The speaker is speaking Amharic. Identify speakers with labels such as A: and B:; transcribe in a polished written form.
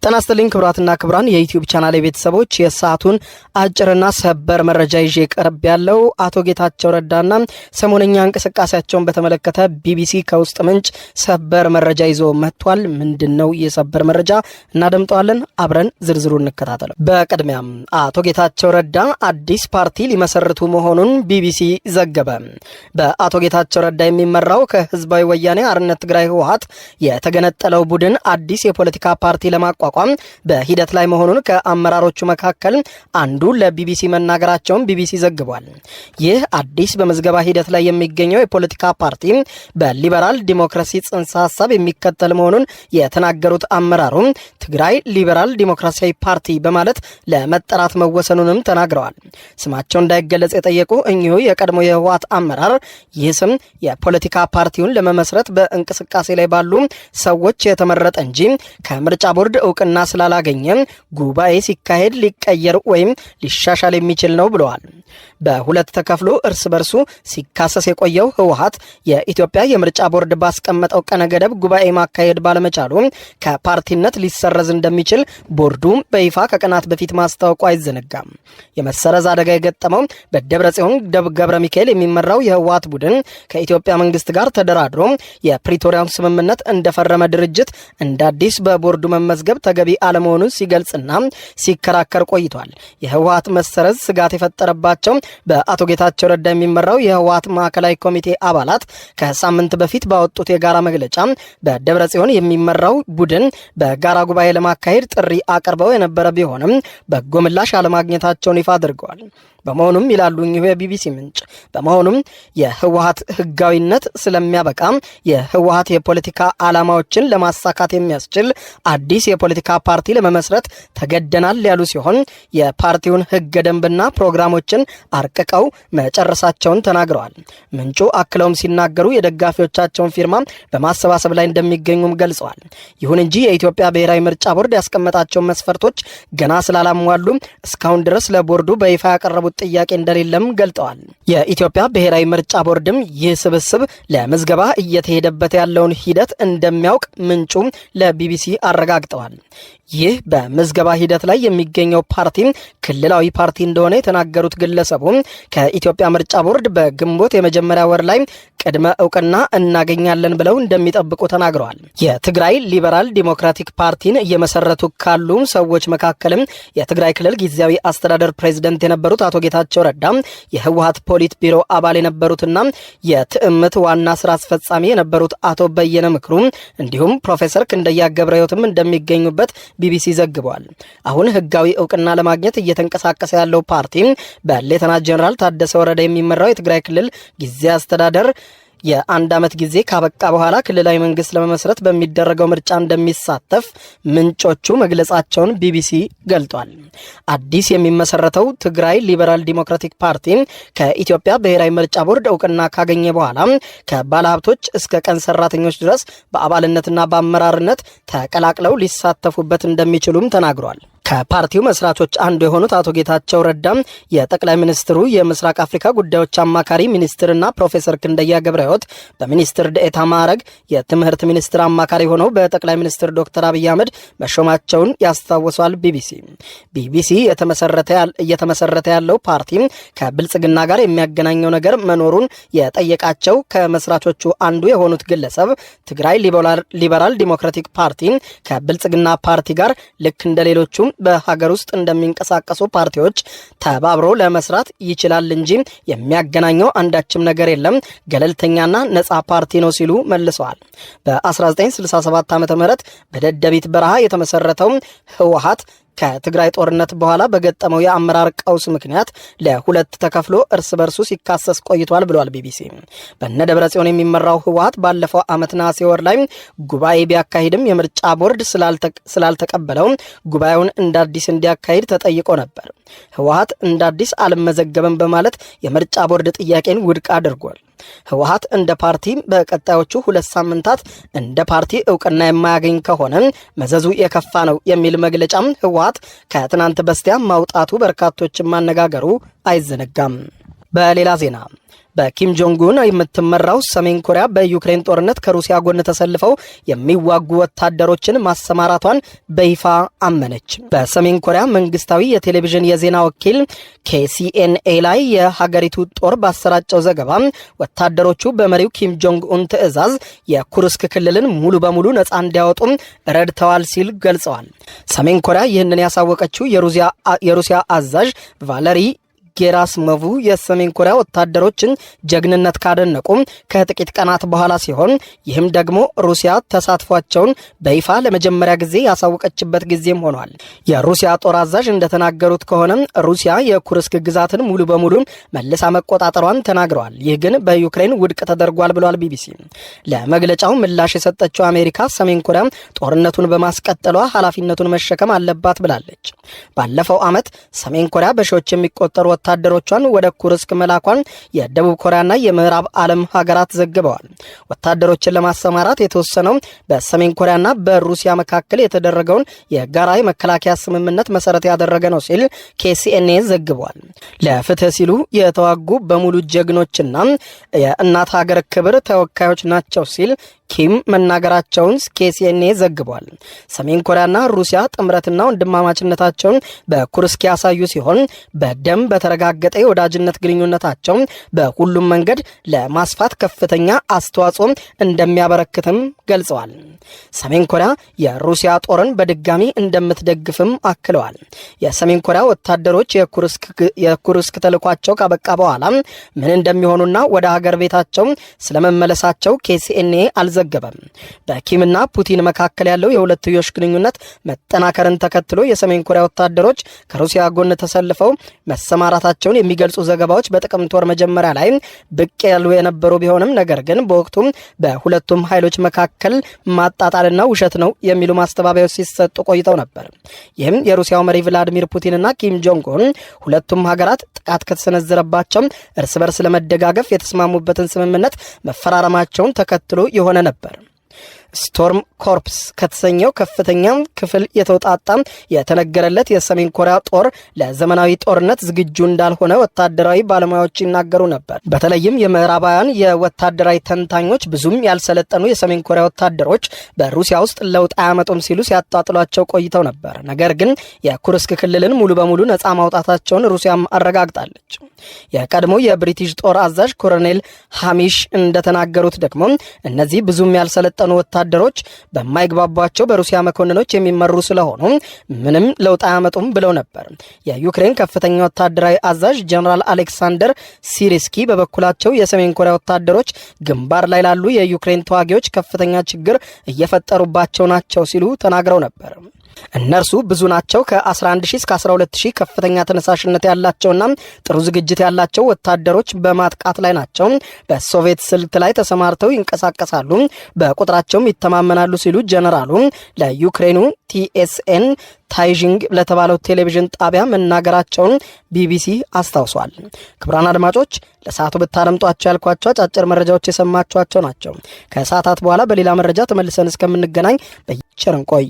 A: ተናስተልኝ ክብራትና ክብራን የዩቲዩብ ቻናል ቤተሰቦች የሰዓቱን አጭርና ሰበር መረጃ ይዤ ቀርብ ያለው አቶ ጌታቸው ረዳና ሰሞነኛ እንቅስቃሴያቸውን በተመለከተ ቢቢሲ ከውስጥ ምንጭ ሰበር መረጃ ይዞ መጥቷል። ምንድነው የሰበር መረጃ? እናደምጠዋለን። አብረን ዝርዝሩን እንከታተል። በቅድሚያም አቶ ጌታቸው ረዳ አዲስ ፓርቲ ሊመሰርቱ መሆኑን ቢቢሲ ዘገበ። በአቶ ጌታቸው ረዳ የሚመራው ከህዝባዊ ወያኔ አርነት ትግራይ ህወሓት የተገነጠለው ቡድን አዲስ የፖለቲካ ፓርቲ ለማቋቋም በሂደት ላይ መሆኑን ከአመራሮቹ መካከል አንዱ ለቢቢሲ መናገራቸውን ቢቢሲ ዘግቧል። ይህ አዲስ በመዝገባ ሂደት ላይ የሚገኘው የፖለቲካ ፓርቲ በሊበራል ዲሞክራሲ ጽንሰ ሐሳብ የሚከተል መሆኑን የተናገሩት አመራሩ ትግራይ ሊበራል ዲሞክራሲያዊ ፓርቲ በማለት ለመጠራት መወሰኑንም ተናግረዋል። ስማቸው እንዳይገለጽ የጠየቁ እኚሁ የቀድሞ የህወሓት አመራር ይህ ስም የፖለቲካ ፓርቲውን ለመመስረት በእንቅስቃሴ ላይ ባሉ ሰዎች የተመረጠ እንጂ ከምርጫ ቦርድ እውቅና ስላላገኘ ጉባኤ ሲካሄድ ሊቀየር ወይም ሊሻሻል የሚችል ነው ብለዋል። በሁለት ተከፍሎ እርስ በርሱ ሲካሰስ የቆየው ህወሓት የኢትዮጵያ የምርጫ ቦርድ ባስቀመጠው ቀነ ገደብ ጉባኤ ማካሄድ ባለመቻሉ ከፓርቲነት ሊሰረዝ እንደሚችል ቦርዱ በይፋ ከቀናት በፊት ማስታወቁ አይዘነጋም። የመሰረዝ አደጋ የገጠመው በደብረጽዮን ገብረ ሚካኤል የሚመራው የህወሓት ቡድን ከኢትዮጵያ መንግስት ጋር ተደራድሮ የፕሪቶሪያውን ስምምነት እንደፈረመ ድርጅት እንደ አዲስ በቦርዱ መመዝገብ ተገቢ አለመሆኑን ሲገልጽና ሲከራከር ቆይቷል። የህወሓት መሰረዝ ስጋት የፈጠረባቸው በአቶ ጌታቸው ረዳ የሚመራው የህወሓት ማዕከላዊ ኮሚቴ አባላት ከሳምንት በፊት ባወጡት የጋራ መግለጫ በደብረጽዮን የሚመራው ቡድን በጋራ ጉባኤ ለማካሄድ ጥሪ አቅርበው የነበረ ቢሆንም በጎ ምላሽ አለማግኘታቸውን ይፋ አድርገዋል። በመሆኑም ይላሉ እኚሁ የቢቢሲ ምንጭ፣ በመሆኑም የህወሓት ህጋዊነት ስለሚያበቃ የህወሓት የፖለቲካ ዓላማዎችን ለማሳካት የሚያስችል አዲስ የፖለቲካ ፓርቲ ለመመስረት ተገደናል ያሉ ሲሆን የፓርቲውን ህገ ደንብና ፕሮግራሞችን አርቅቀው መጨረሳቸውን ተናግረዋል። ምንጩ አክለውም ሲናገሩ የደጋፊዎቻቸውን ፊርማ በማሰባሰብ ላይ እንደሚገኙም ገልጸዋል። ይሁን እንጂ የኢትዮጵያ ብሔራዊ ምርጫ ቦርድ ያስቀመጣቸውን መስፈርቶች ገና ስላላሟሉ እስካሁን ድረስ ለቦርዱ በይፋ ያቀረቡት ጥያቄ እንደሌለም ገልጠዋል። የኢትዮጵያ ብሔራዊ ምርጫ ቦርድም ይህ ስብስብ ለምዝገባ እየተሄደበት ያለውን ሂደት እንደሚያውቅ ምንጩ ለቢቢሲ አረጋግጠዋል። ይህ በምዝገባ ሂደት ላይ የሚገኘው ፓርቲ ክልላዊ ፓርቲ እንደሆነ የተናገሩት ግለሰቡ ከኢትዮጵያ ምርጫ ቦርድ በግንቦት የመጀመሪያ ወር ላይ ቅድመ እውቅና እናገኛለን ብለው እንደሚጠብቁ ተናግረዋል። የትግራይ ሊበራል ዲሞክራቲክ ፓርቲን እየመሰረቱ ካሉ ሰዎች መካከልም የትግራይ ክልል ጊዜያዊ አስተዳደር ፕሬዝደንት የነበሩት አቶ ጌታቸው ረዳ፣ የህወሓት ፖሊት ቢሮ አባል የነበሩትና የትዕምት ዋና ስራ አስፈጻሚ የነበሩት አቶ በየነ ምክሩ እንዲሁም ፕሮፌሰር ክንደያ ገብረሕይወትም እንደሚገኙበት ቢቢሲ ዘግቧል። አሁን ህጋዊ እውቅና ለማግኘት እየተንቀሳቀሰ ያለው ፓርቲ በሌተና ጀነራል ታደሰ ወረደ የሚመራው የትግራይ ክልል ጊዜያዊ አስተዳደር የአንድ ዓመት ጊዜ ካበቃ በኋላ ክልላዊ መንግስት ለመመስረት በሚደረገው ምርጫ እንደሚሳተፍ ምንጮቹ መግለጻቸውን ቢቢሲ ገልጧል። አዲስ የሚመሰረተው ትግራይ ሊበራል ዲሞክራቲክ ፓርቲ ከኢትዮጵያ ብሔራዊ ምርጫ ቦርድ እውቅና ካገኘ በኋላ ከባለሀብቶች እስከ ቀን ሰራተኞች ድረስ በአባልነትና በአመራርነት ተቀላቅለው ሊሳተፉበት እንደሚችሉም ተናግሯል። ከፓርቲው መስራቾች አንዱ የሆኑት አቶ ጌታቸው ረዳም የጠቅላይ ሚኒስትሩ የምስራቅ አፍሪካ ጉዳዮች አማካሪ ሚኒስትርና ፕሮፌሰር ክንደያ ገብረሕይወት በሚኒስትር ደኤታ ማዕረግ የትምህርት ሚኒስትር አማካሪ ሆነው በጠቅላይ ሚኒስትር ዶክተር አብይ አህመድ መሾማቸውን ያስታውሷል። ቢቢሲ እየተመሰረተ ያለው ፓርቲ ከብልጽግና ጋር የሚያገናኘው ነገር መኖሩን የጠየቃቸው ከመስራቾቹ አንዱ የሆኑት ግለሰብ ትግራይ ሊበራል ዲሞክራቲክ ፓርቲ ከብልጽግና ፓርቲ ጋር ልክ እንደሌሎቹ በሀገር ውስጥ እንደሚንቀሳቀሱ ፓርቲዎች ተባብሮ ለመስራት ይችላል እንጂ የሚያገናኘው አንዳችም ነገር የለም፣ ገለልተኛና ነጻ ፓርቲ ነው ሲሉ መልሰዋል። በ1967 ዓ.ም በደደቢት በረሃ የተመሰረተው ህወሓት ከትግራይ ጦርነት በኋላ በገጠመው የአመራር ቀውስ ምክንያት ለሁለት ተከፍሎ እርስ በርሱ ሲካሰስ ቆይቷል ብሏል ቢቢሲ። በነ ደብረጽዮን የሚመራው ህወሓት ባለፈው ዓመት ነሐሴ ወር ላይ ጉባኤ ቢያካሂድም የምርጫ ቦርድ ስላልተቀበለው ጉባኤውን እንደ አዲስ እንዲያካሂድ ተጠይቆ ነበር። ህወሓት እንደ አዲስ አልመዘገበም በማለት የምርጫ ቦርድ ጥያቄን ውድቅ አድርጓል። ህወሓት እንደ ፓርቲ በቀጣዮቹ 2 ሳምንታት እንደ ፓርቲ እውቅና የማያገኝ ከሆነ መዘዙ የከፋ ነው የሚል መግለጫም ህወሓት ከትናንት በስቲያ ማውጣቱ በርካቶችን ማነጋገሩ አይዘነጋም። በሌላ ዜና በኪም ጆንግ ኡን የምትመራው ሰሜን ኮሪያ በዩክሬን ጦርነት ከሩሲያ ጎን ተሰልፈው የሚዋጉ ወታደሮችን ማሰማራቷን በይፋ አመነች። በሰሜን ኮሪያ መንግስታዊ የቴሌቪዥን የዜና ወኪል KCNA ላይ የሀገሪቱ ጦር ባሰራጨው ዘገባ ወታደሮቹ በመሪው ኪም ጆንግ ኡን ትዕዛዝ የኩርስክ ክልልን ሙሉ በሙሉ ነፃ እንዲያወጡ ረድተዋል ሲል ገልጸዋል። ሰሜን ኮሪያ ይህንን ያሳወቀችው የሩሲያ አዛዥ ቫለሪ ጌራስሞቭ የሰሜን ኮሪያ ወታደሮችን ጀግንነት ካደነቁ ከጥቂት ቀናት በኋላ ሲሆን ይህም ደግሞ ሩሲያ ተሳትፏቸውን በይፋ ለመጀመሪያ ጊዜ ያሳወቀችበት ጊዜም ሆኗል። የሩሲያ ጦር አዛዥ እንደተናገሩት ከሆነ ሩሲያ የኩርስክ ግዛትን ሙሉ በሙሉ መልሳ መቆጣጠሯን ተናግረዋል። ይህ ግን በዩክሬን ውድቅ ተደርጓል ብሏል ቢቢሲ። ለመግለጫው ምላሽ የሰጠችው አሜሪካ ሰሜን ኮሪያ ጦርነቱን በማስቀጠሏ ኃላፊነቱን መሸከም አለባት ብላለች። ባለፈው ዓመት ሰሜን ኮሪያ በሺዎች የሚቆጠሩ ወታደሮቿን ወደ ኩርስክ መላኳን የደቡብ ኮሪያና የምዕራብ ዓለም ሀገራት ዘግበዋል። ወታደሮችን ለማሰማራት የተወሰነው በሰሜን ኮሪያና በሩሲያ መካከል የተደረገውን የጋራ መከላከያ ስምምነት መሰረት ያደረገ ነው ሲል KCNA ዘግቧል። ለፍትህ ሲሉ የተዋጉ በሙሉ ጀግኖችና የእናት ሀገር ክብር ተወካዮች ናቸው ሲል ኪም መናገራቸውን KCNA ዘግቧል። ሰሜን ኮሪያና ሩሲያ ጥምረትና ወንድማማችነታቸውን በኩርስክ ያሳዩ ሲሆን በደም በተረጋገጠ የወዳጅነት ግንኙነታቸው በሁሉም መንገድ ለማስፋት ከፍተኛ አስተዋጽኦ እንደሚያበረክትም ገልጸዋል። ሰሜን ኮሪያ የሩሲያ ጦርን በድጋሚ እንደምትደግፍም አክለዋል። የሰሜን ኮሪያ ወታደሮች የኩርስክ ተልኳቸው ካበቃ በኋላ ምን እንደሚሆኑና ወደ ሀገር ቤታቸው ስለመመለሳቸው KCNA አልዘገበም። በኪምና ፑቲን መካከል ያለው የሁለትዮሽ ግንኙነት መጠናከርን ተከትሎ የሰሜን ኮሪያ ወታደሮች ከሩሲያ ጎን ተሰልፈው መሰማራታቸውን የሚገልጹ ዘገባዎች በጥቅምት ወር መጀመሪያ ላይ ብቅ ያሉ የነበሩ ቢሆንም ነገር ግን በወቅቱ በሁለቱም ኃይሎች መካከል ማጣጣልና ውሸት ነው የሚሉ ማስተባበያዎች ሲሰጡ ቆይተው ነበር። ይህም የሩሲያው መሪ ቭላዲሚር ፑቲንና ኪም ጆንግ ኡን ሁለቱም ሀገራት ጥቃት ከተሰነዘረባቸው እርስ በርስ ለመደጋገፍ የተስማሙበትን ስምምነት መፈራረማቸውን ተከትሎ የሆነ ነበር። ስቶርም ኮርፕስ ከተሰኘው ከፍተኛ ክፍል የተውጣጣ የተነገረለት የሰሜን ኮሪያ ጦር ለዘመናዊ ጦርነት ዝግጁ እንዳልሆነ ወታደራዊ ባለሙያዎች ይናገሩ ነበር። በተለይም የምዕራባውያን የወታደራዊ ተንታኞች ብዙም ያልሰለጠኑ የሰሜን ኮሪያ ወታደሮች በሩሲያ ውስጥ ለውጥ አያመጡም ሲሉ ሲያጣጥሏቸው ቆይተው ነበር። ነገር ግን የኩርስክ ክልልን ሙሉ በሙሉ ነፃ ማውጣታቸውን ሩሲያም አረጋግጣለች። የቀድሞ የብሪቲሽ ጦር አዛዥ ኮሎኔል ሃሚሽ እንደተናገሩት ደግሞ እነዚህ ብዙም ያልሰለጠኑ ወታደሮች በማይግባባቸው በሩሲያ መኮንኖች የሚመሩ ስለሆኑ ምንም ለውጥ አያመጡም ብለው ነበር። የዩክሬን ከፍተኛ ወታደራዊ አዛዥ ጀነራል አሌክሳንደር ሲሪስኪ በበኩላቸው የሰሜን ኮሪያ ወታደሮች ግንባር ላይ ላሉ የዩክሬን ተዋጊዎች ከፍተኛ ችግር እየፈጠሩባቸው ናቸው ሲሉ ተናግረው ነበር። እነርሱ ብዙ ናቸው። ከ11000 እስከ 12000 ከፍተኛ ተነሳሽነት ያላቸውና ጥሩ ዝግጅት ያላቸው ወታደሮች በማጥቃት ላይ ናቸው። በሶቪየት ስልት ላይ ተሰማርተው ይንቀሳቀሳሉ፣ በቁጥራቸውም ይተማመናሉ ሲሉ ጀነራሉ ለዩክሬኑ TSN ታይዥንግ ለተባለው ቴሌቪዥን ጣቢያ መናገራቸውን ቢቢሲ አስታውሷል። ክቡራን አድማጮች ለሰዓቱ ብታደምጧቸው ያልኳቸው አጫጭር መረጃዎች የሰማችኋቸው ናቸው። ከሰዓታት በኋላ በሌላ መረጃ ተመልሰን እስከምንገናኝ በቸር እንቆይ።